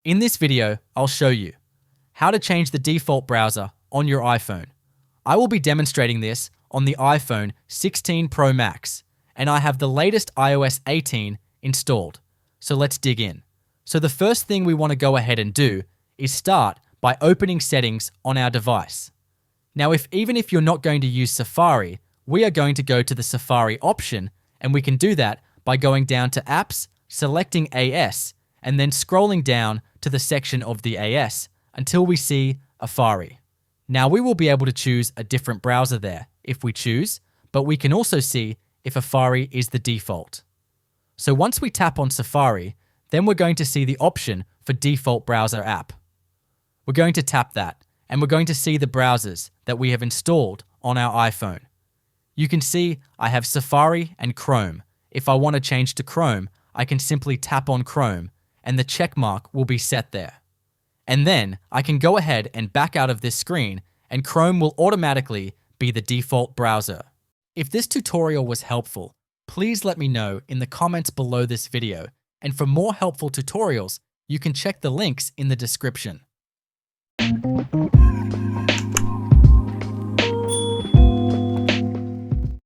In this video, I'll show you how to change the default browser on your iPhone. I will be demonstrating this on the iPhone 16 Pro Max, and I have the latest iOS 18 installed. So let's dig in. So the first thing we want to go ahead and do is start by opening settings on our device. Now, even if you're not going to use Safari, we are going to go to the Safari option, and we can do that by going down to Apps, selecting AS, and then scrolling down to the section of the AS until we see Safari. Now, we will be able to choose a different browser there if we choose, but we can also see if Safari is the default. So once we tap on Safari, then we're going to see the option for default browser app. We're going to tap that, and we're going to see the browsers that we have installed on our iPhone. You can see I have Safari and Chrome. If I want to change to Chrome, I can simply tap on Chrome, and the check mark will be set there. And then I can go ahead and back out of this screen, and Chrome will automatically be the default browser. If this tutorial was helpful, please let me know in the comments below this video, and for more helpful tutorials, you can check the links in the description.